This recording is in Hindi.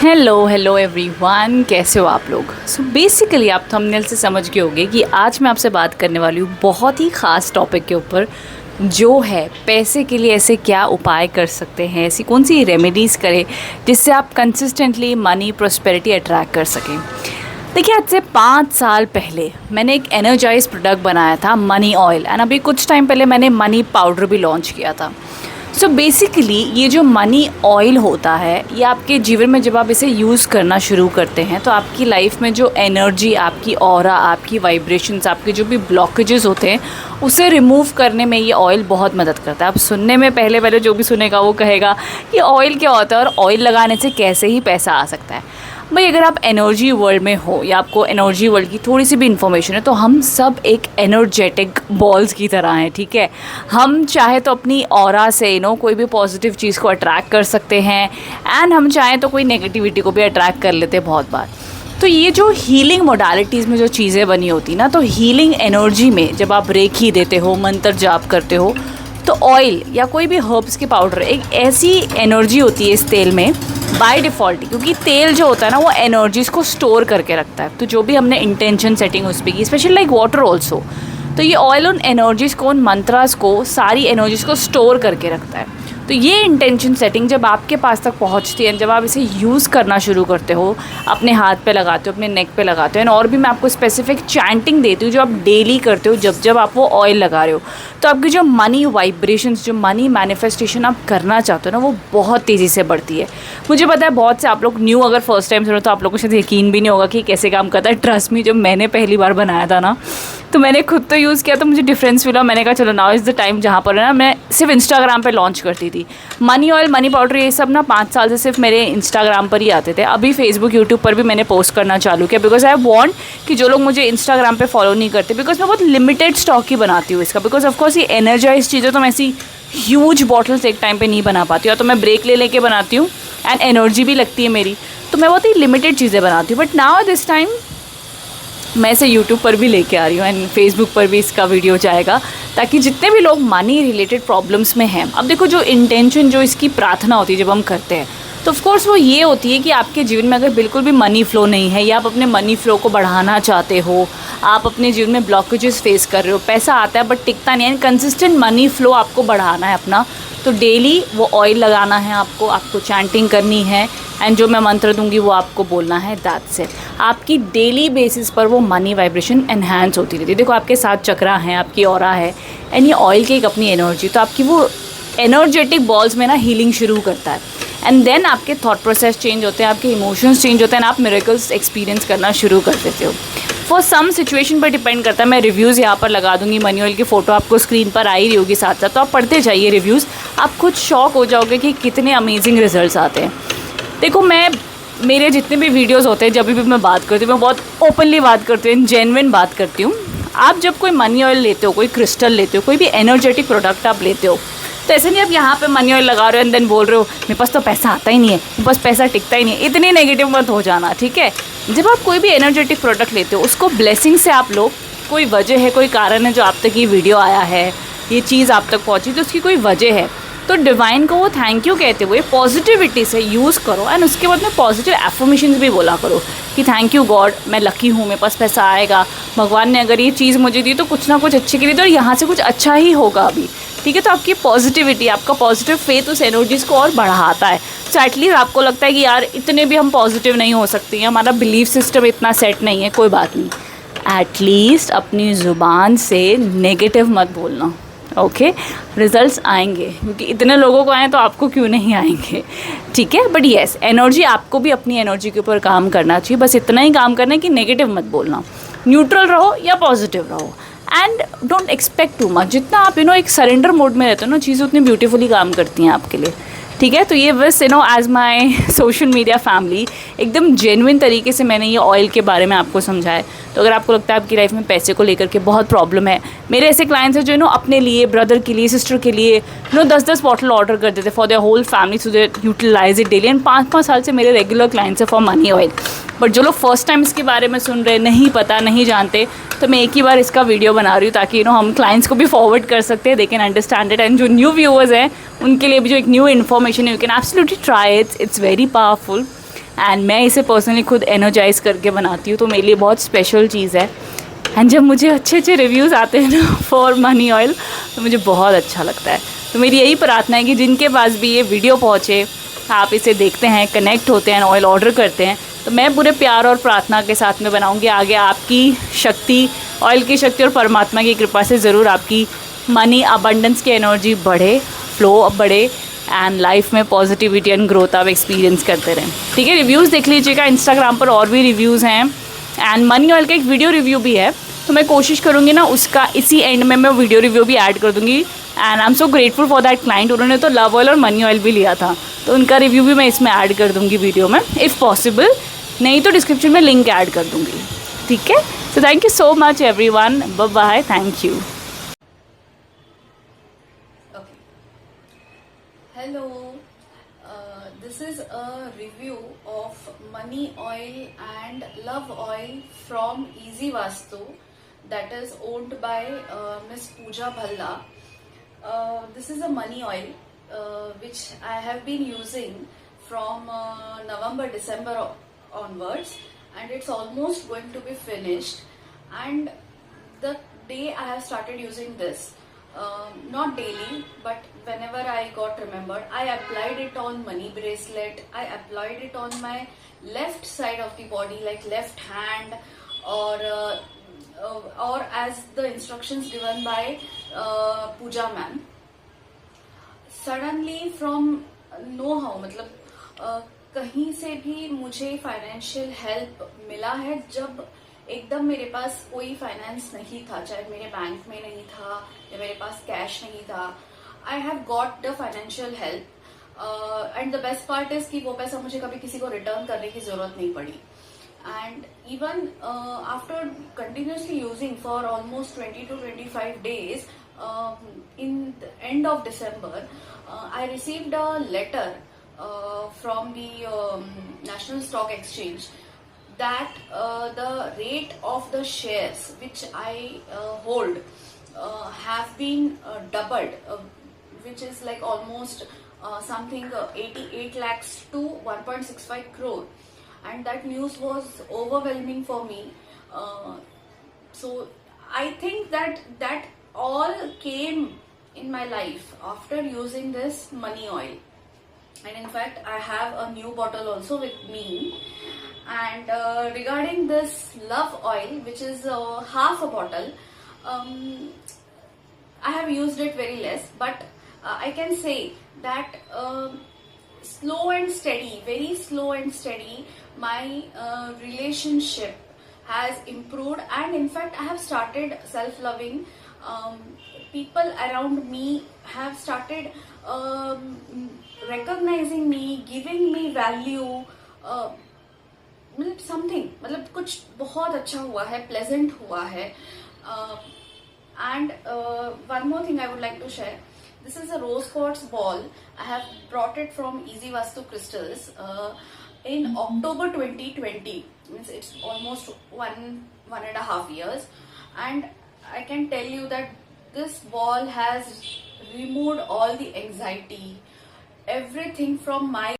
हेलो एवरीवन, कैसे हो आप लोग। सो बेसिकली आप थंबनेल से समझ गए होंगे कि आज मैं आपसे बात करने वाली हूँ बहुत ही ख़ास टॉपिक के ऊपर, जो है पैसे के लिए ऐसे क्या उपाय कर सकते हैं, ऐसी कौन सी रेमेडीज़ करें जिससे आप कंसिस्टेंटली मनी प्रॉस्पेरिटी अट्रैक्ट कर सकें। देखिए, आज से 5 साल पहले मैंने एक एनर्जाइज प्रोडक्ट बनाया था, मनी ऑयल, एंड अभी कुछ टाइम पहले मैंने मनी पाउडर भी लॉन्च किया था। सो बेसिकली ये जो मनी ऑयल होता है, ये आपके जीवन में जब आप इसे यूज़ करना शुरू करते हैं तो आपकी लाइफ में जो एनर्जी, आपकी ऑरा, आपकी वाइब्रेशंस, आपके जो भी ब्लॉकेजेस होते हैं उसे रिमूव करने में ये ऑयल बहुत मदद करता है। आप सुनने में पहले जो भी सुनेगा वो कहेगा कि ऑयल क्या होता है और ऑयल लगाने से कैसे ही पैसा आ सकता है। भाई, अगर आप एनर्जी वर्ल्ड में हो या आपको एनर्जी वर्ल्ड की थोड़ी सी भी इन्फॉर्मेशन है तो हम सब एक एनर्जेटिक बॉल्स की तरह हैं, ठीक है। हम चाहे तो अपनी ऑरा से कोई भी पॉजिटिव चीज़ को अट्रैक्ट कर सकते हैं, एंड हम चाहें तो कोई नेगेटिविटी को भी अट्रैक्ट कर लेते हैं बहुत बार। तो ये जो हीलिंग मोडालिटीज़ में जो चीज़ें बनी होती ना, तो हीलिंग एनर्जी में जब आप रेखी देते हो, मंत्र जाप करते हो, तो ऑयल या कोई भी हर्ब्स के पाउडर एक ऐसी एनर्जी होती है इस तेल में बाय डिफ़ॉल्ट, क्योंकि तेल जो होता है ना वो एनर्जीज़ को स्टोर करके रखता है। तो जो भी हमने इंटेंशन सेटिंग उस पर की, स्पेशली लाइक वाटर ऑल्सो, तो ये ऑयल उन एनर्जीज़ को, उन मंत्रास को, सारी एनर्जीज़ को स्टोर करके रखता है। तो ये इंटेंशन सेटिंग जब आपके पास तक पहुंचती है, जब आप इसे यूज़ करना शुरू करते हो, अपने हाथ पे लगाते हो, अपने नेक पे लगाते हो, और भी मैं आपको स्पेसिफिक चैंटिंग देती हूँ जो आप डेली करते हो जब आप वो ऑयल लगा रहे हो, तो आपकी जो मनी वाइब्रेशंस, जो मनी मैनिफेस्टेशन आप करना चाहते हो ना, वो बहुत तेज़ी से बढ़ती है। मुझे पता है बहुत से आप लोग न्यू अगर फर्स्ट टाइम सुनो तो आप लोगों को शायद यकीन भी नहीं होगा कि कैसे काम करता है। ट्रस्ट मी, जब मैंने पहली बार बनाया था ना, तो मैंने खुद तो यूज़ किया तो मुझे डिफरेंस मिला। मैंने कहा चलो नाउ इज़ द टाइम, जहाँ पर ना मैं सिर्फ इंस्टाग्राम पे लॉन्च करती थी मनी ऑयल, मनी पाउडर, ये सब ना 5 साल से सिर्फ मेरे इंस्टाग्राम पर ही आते थे। अभी फेसबुक, यूट्यूब पर भी मैंने पोस्ट करना चालू किया, बिकॉज आई वांट कि जो लोग मुझे इंस्टाग्राम पे फॉलो नहीं करते, बिकॉज मैं बहुत लिमिटेड स्टॉक ही बनाती हूँ इसका, बिकॉज ऑफकोर्स ये एनर्जाइज चीज़ें तो मैं ऐसी ह्यूज बॉटल्स एक टाइम पर नहीं बना पाती हूँ, तो मैं ब्रेक ले लेके बनाती हूँ, एंड एनर्जी भी लगती है मेरी, तो मैं बहुत ही लिमिटेड चीज़ें बनाती हूँ। बट नाउ दिस टाइम मैं इसे यूट्यूब पर भी लेके आ रही हूँ, एंड फेसबुक पर भी इसका वीडियो जाएगा, ताकि जितने भी लोग मनी रिलेटेड प्रॉब्लम्स में हैं, अब देखो जो इंटेंशन, जो इसकी प्रार्थना होती है जब हम करते हैं, तो ऑफकोर्स वो ये होती है कि आपके जीवन में अगर बिल्कुल भी मनी फ्लो नहीं है, या आप अपने मनी फ्लो को बढ़ाना चाहते हो, आप अपने जीवन में ब्लॉकेजेस फेस कर रहे हो, पैसा आता है बट टिकता नहीं है, कंसिस्टेंट मनी फ्लो आपको बढ़ाना है अपना, तो डेली वो ऑयल लगाना है आपको चैंटिंग करनी है, एंड जो मैं मंत्र दूंगी वो आपको बोलना है, दैट्स इट। आपकी डेली बेसिस पर वो मनी वाइब्रेशन एनहांस होती रहती है। देखो, आपके 7 चक्रा हैं, आपकी ऑरा है, एंड ये ऑयल की एक अपनी एनर्जी, तो आपकी वो एनर्जेटिक बॉल्स में ना हीलिंग शुरू करता है, एंड देन आपके थॉट प्रोसेस चेंज होते हैं, आपके इमोशंस चेंज होते हैं, आप मिरेकल्स एक्सपीरियंस करना शुरू कर देते हो। फॉर सम सिचुएशन पर डिपेंड करता है। मैं रिव्यूज़ यहाँ पर लगा दूंगी, मनी ऑयल की फ़ोटो आपको स्क्रीन पर आ ही रही होगी साथ साथ, तो आप पढ़ते जाइए रिव्यूज़, आप खुद शॉक हो जाओगे कि कितने अमेजिंग रिजल्ट्स आते हैं। देखो, मेरे जितने भी वीडियोस होते हैं, जब भी मैं बात करती हूँ, मैं बहुत ओपनली बात करती हूँ, जेन्युइन बात करती हूँ। आप जब कोई मनी ऑयल लेते हो, कोई क्रिस्टल लेते हो, कोई भी एनर्जेटिक प्रोडक्ट आप लेते हो, तो ऐसे नहीं आप यहाँ पे मनी ऑयल लगा रहे हो एंड देन बोल रहे हो मेरे पास तो पैसा आता ही नहीं है, मेरे पास पैसा टिकता ही नहीं है। इतने नेगेटिव मत हो जाना, ठीक है। जब आप कोई भी एनर्जेटिक प्रोडक्ट लेते हो, उसको ब्लेसिंग से आप लो, कोई वजह है, कोई कारण है जो आप तक ये वीडियो आया है, ये चीज़ आप तक पहुँची, तो उसकी कोई वजह है, तो डिवाइन को वो थैंक यू कहते हुए पॉजिटिविटी से यूज़ करो, एंड उसके बाद में पॉजिटिव एफर्मेशंस भी बोला करो कि थैंक यू गॉड, मैं लकी हूँ, मेरे पास पैसा आएगा, भगवान ने अगर ये चीज़ मुझे दी तो कुछ ना कुछ अच्छे के लिए, तो यहाँ से कुछ अच्छा ही होगा अभी, ठीक है। तो आपकी पॉजिटिविटी, आपका पॉजिटिव फेथ उस एनर्जीज़ को और बढ़ाता है। सो एटलीस्ट आपको लगता है कि यार इतने भी हम पॉजिटिव नहीं हो सकते हैं, हमारा बिलीफ सिस्टम इतना सेट नहीं है, कोई बात नहीं, एटलीस्ट अपनी ज़ुबान से नेगेटिव मत बोलना, ओके। रिजल्ट्स आएंगे, क्योंकि इतने लोगों को आए तो आपको क्यों नहीं आएंगे, ठीक है। बट येस, एनर्जी, आपको भी अपनी एनर्जी के ऊपर काम करना चाहिए, बस इतना ही काम करना है कि नेगेटिव मत बोलना, न्यूट्रल रहो या पॉजिटिव रहो, and don't expect too much. जितना आप एक सरेंडर मोड में रहते हो ना, चीज़ें उतनी ब्यूटीफुली काम करती हैं आपके लिए, ठीक है। तो ये बस as my social media family एकदम जेन्युइन तरीके से मैंने ये ऑयल के बारे में आपको समझाया। तो अगर आपको लगता है आपकी लाइफ में पैसे को लेकर के बहुत प्रॉब्लम है, मेरे ऐसे क्लाइंट्स हैं जो अपने लिए, ब्रदर के लिए, सिस्टर के लिए 10-10 बॉटल ऑर्डर कर देते for their whole family, so they utilise it daily, and 5-5 साल से मेरे रेगुलर क्लाइंट्स हैं फॉर मनी ऑयल। बट जो लोग फर्स्ट टाइम इसके बारे में सुन रहे, नहीं पता, नहीं जानते, तो मैं एक ही बार इसका वीडियो बना रही हूँ ताकि हम क्लाइंट्स को भी फॉरवर्ड कर सकते हैं, they can understand it, and जो न्यू व्यूअर्स हैं उनके लिए भी जो एक न्यू इन्फॉर्मेशन है, you can absolutely try it's very powerful. And मैं इसे पर्सनली खुद एनर्जाइज करके बनाती हूँ, तो मेरे लिए बहुत स्पेशल चीज़ है। एंड जब मुझे अच्छे अच्छे रिव्यूज़ आते हैं ना फॉर मनी ऑयल, तो मुझे बहुत अच्छा लगता है। तो मेरी यही प्रार्थना है कि जिनके पास भी ये वीडियो पहुँचे, आप इसे देखते हैं, कनेक्ट होते हैं, ऑयल ऑर्डर करते हैं, तो मैं पूरे प्यार और प्रार्थना के साथ में बनाऊंगी। आगे आपकी शक्ति, ऑयल की शक्ति और परमात्मा की कृपा से ज़रूर आपकी मनी अबंडेंस की एनर्जी बढ़े, फ्लो बढ़े, एंड लाइफ में पॉजिटिविटी एंड ग्रोथ आप एक्सपीरियंस करते रहें। ठीक है, रिव्यूज़ देख लीजिएगा, इंस्टाग्राम पर और भी रिव्यूज़ हैं, एंड मनी ऑयल का एक वीडियो रिव्यू भी है, तो मैं कोशिश करूँगी ना उसका इसी एंड में मैं वीडियो रिव्यू भी ऐड कर दूँगी। And I am so grateful for that client, उन्होंने तो लव ऑयल और मनी ऑयल भी लिया था, तो उनका रिव्यू भी मैं इसमें ऐड कर दूँगी वीडियो में इफ़ पॉसिबल, नहीं तो डिस्क्रिप्शन में लिंक ऐड कर दूँगी। ठीक है, so thank you so much everyone, bye bye, thank you. Hello, this is a review of money oil and love oil from Easy Vastu, that is owned by Miss Pooja Bhalla. This is a money oil which I have been using from November, December onwards, and it's almost going to be finished. And the day I have started using this, not daily, but whenever I got remembered, I applied it on money bracelet, I applied it on my left side of the body, like left hand, or as the instructions given by Pooja ma'am. Suddenly from no how, मतलब कहीं से भी मुझे फाइनेंशियल हेल्प मिला है जब एकदम मेरे पास कोई फाइनेंस नहीं था, चाहे मेरे बैंक में नहीं था या मेरे पास कैश नहीं था। I have got the financial help, and the best part is कि वो पैसा मुझे कभी किसी को रिटर्न करने की जरूरत नहीं पड़ी। And even after continuously using for almost 20 to 25 days, in the end of December, I received a letter from the National Stock Exchange that the rate of the shares which I hold have been doubled, which is like almost something 88 lakhs to 1.65 crore, and that news was overwhelming for me. So I think that all came in my life after using this money oil. And in fact I have a new bottle also with me. And regarding this love oil, which is half a bottle, I have used it very less, but I can say that slow and steady, very slow and steady, my relationship has improved, and in fact I have started self-loving. People around me have started recognizing me, giving me value. मतलब समथिंग, मतलब कुछ बहुत अच्छा हुआ है, प्लेजेंट हुआ है। And one more thing I would like to share, this is a rose quartz ball, I have brought it from Easy Vastu Crystals in October 2020, means it's almost one and a half years, and I can tell you that this ball has removed all the anxiety, everything from my